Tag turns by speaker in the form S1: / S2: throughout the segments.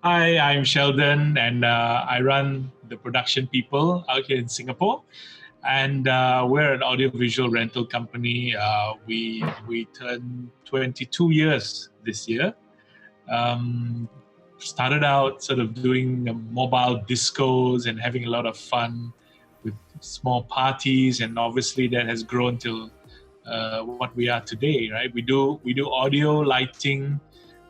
S1: Hi, I'm Sheldon, and I run the production people out here in Singapore. And we're an audiovisual rental company. We turned 22 years this year. Um, Started out sort of doing mobile discos and having a lot of fun with small parties, and obviously that has grown till what we are today, right? We do audio, lighting,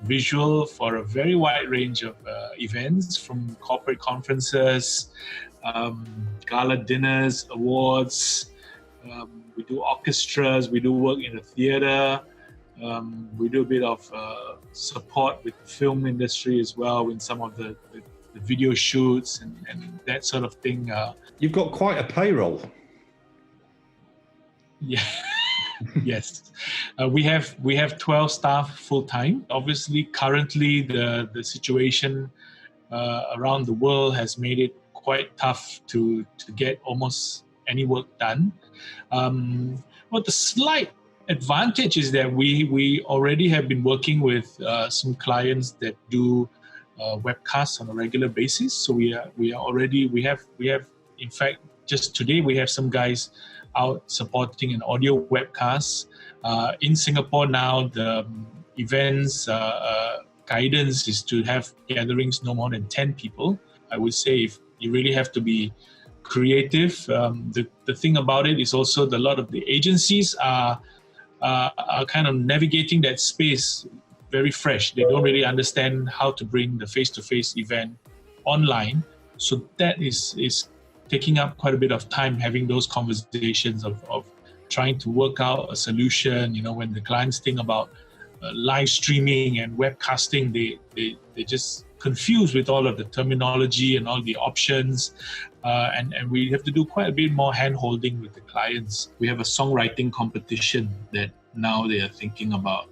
S1: visual for a very wide range of events, from corporate conferences, gala dinners, awards. We do orchestras. We do work in the theater. We do a bit of support with the film industry as well in some of the video shoots and that sort of thing.
S2: You've got quite a payroll.
S1: Yeah. Yes, we have 12 staff full time. Obviously, currently the situation around the world has made it quite tough to get almost any work done. But the slight advantage is that we already have been working with some clients that do webcasts on a regular basis. So we have in fact, just today we have some guys out supporting an audio webcast. In Singapore now, the events guidance is to have gatherings no more than 10 people. I would say if you really have to be creative. The thing about it is also a lot of the agencies are kind of navigating that space very fresh. They don't really understand how to bring the face-to-face event online. So that is taking up quite a bit of time having those conversations of trying to work out a solution. When the clients think about live streaming and webcasting, they just confused with all of the terminology and all the options. And we have to do quite a bit more hand-holding with the clients. We have a songwriting competition that now they are thinking about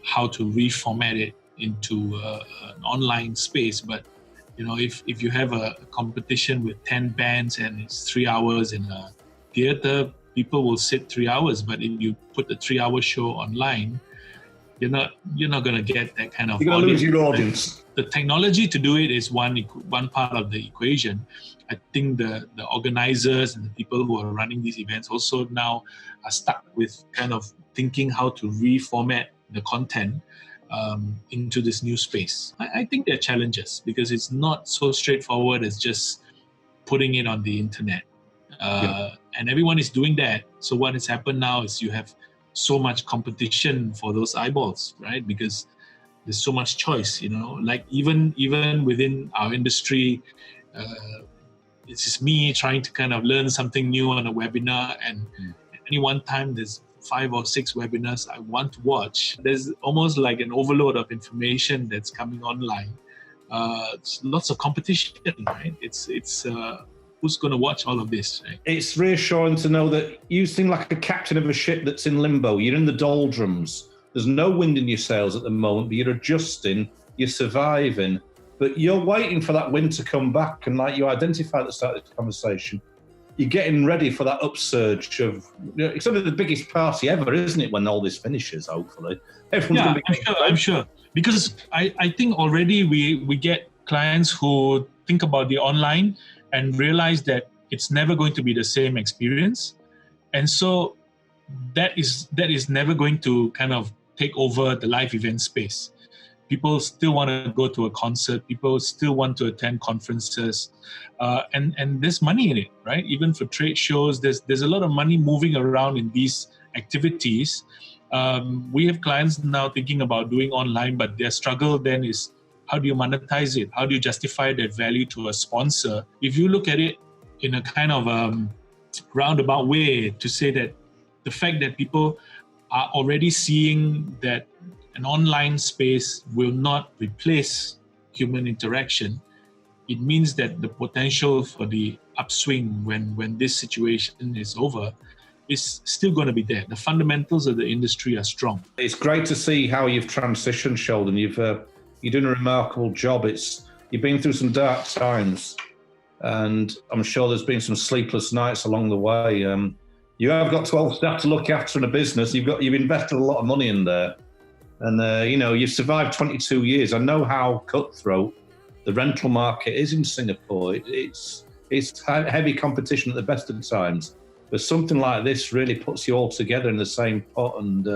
S1: how to reformat it into an online space. But if you have a competition with 10 bands and it's 3 hours in a theater, people will sit 3 hours. But if you put the 3-hour show online, you're not going to get that kind of.
S2: You're going to lose your audience.
S1: The technology to do it is one part of the equation. I think the organizers and the people who are running these events also now are stuck with kind of thinking how to reformat the content into this new space. I think there are challenges because it's not so straightforward as just putting it on the internet. And everyone is doing that. So what has happened now is you have so much competition for those eyeballs, right? Because there's so much choice, like even within our industry, it's just me trying to kind of learn something new on a webinar, and at any one time there's 5 or 6 webinars I want to watch. There's almost like an overload of information that's coming online. It's lots of competition, right? It's who's going to watch all of this, right?
S2: It's reassuring to know that you seem like a captain of a ship that's in limbo. You're in the doldrums. There's no wind in your sails at the moment, but you're adjusting, you're surviving, but you're waiting for that wind to come back. And like you identified at the start of this conversation, you're getting ready for that upsurge of, it's sort of the biggest party ever, isn't it, when all this finishes, hopefully? Everyone's
S1: I'm sure. Because I think already we get clients who think about the online and realize that it's never going to be the same experience. And so that is never going to kind of take over the live event space. People still want to go to a concert. People still want to attend conferences, and there's money in it, right? Even for trade shows, there's a lot of money moving around in these activities. We have clients now thinking about doing online, but their struggle then is, how do you monetize it? How do you justify that value to a sponsor? If you look at it in a kind of roundabout way, to say that the fact that people are already seeing that an online space will not replace human interaction, it means that the potential for the upswing when this situation is over is still going to be there. The fundamentals of the industry are strong.
S2: It's great to see how you've transitioned, Sheldon. You're doing a remarkable job. You've been through some dark times, and I'm sure there's been some sleepless nights along the way. You have got 12 staff to look after in a business. You've invested a lot of money in there, and you've survived 22 years. I know how cutthroat the rental market is in Singapore. It's heavy competition at the best of times, but something like this really puts you all together in the same pot, and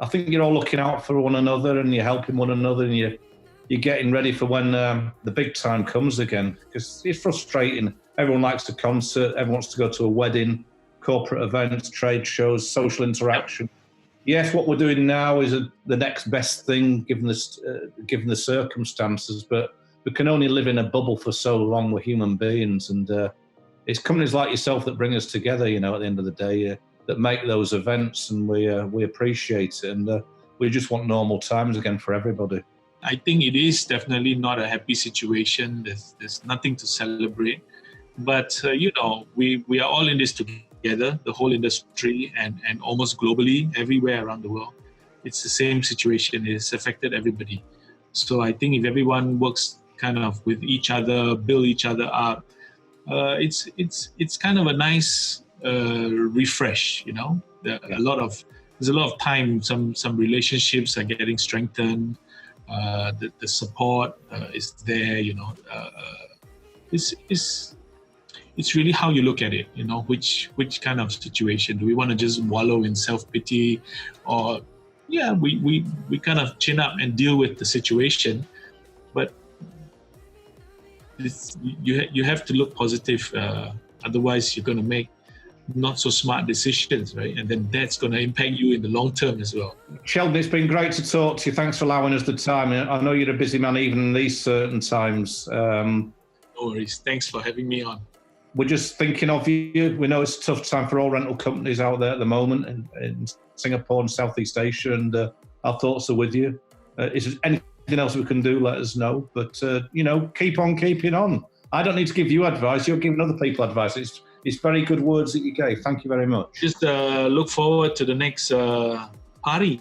S2: I think you're all looking out for one another, and you're helping one another, and you're getting ready for when the big time comes again, because it's frustrating. Everyone likes a concert, everyone wants to go to a wedding, corporate events, trade shows, social interaction. Yes, what we're doing now is the next best thing given the circumstances, but we can only live in a bubble for so long. We're human beings, and it's companies like yourself that bring us together, at the end of the day, that make those events, and we appreciate it, and we just want normal times again for everybody.
S1: I think it is definitely not a happy situation. There's nothing to celebrate, but we are all in this together, the whole industry, and almost globally, everywhere around the world. It's the same situation. It's affected everybody. So I think if everyone works kind of with each other, build each other up, it's kind of a nice refresh. There's a lot of time. Some relationships are getting strengthened. The support is there. It's really how you look at it. Which kind of situation do we want to just wallow in self-pity, or we kind of chin up and deal with the situation, but you have to look positive. Otherwise, you're going to make not so smart decisions, right? And then that's going to impact you in the long term as well.
S2: Sheldon, it's been great to talk to you. Thanks for allowing us the time. I know you're a busy man even in these certain times.
S1: No worries. Thanks for having me on.
S2: We're just thinking of you. We know it's a tough time for all rental companies out there at the moment in Singapore and Southeast Asia, and our thoughts are with you. Is there anything else we can do, let us know. But, keep on keeping on. I don't need to give you advice. You're giving other people advice. It's very good words that you gave. Thank you very much.
S1: Just look forward to the next party.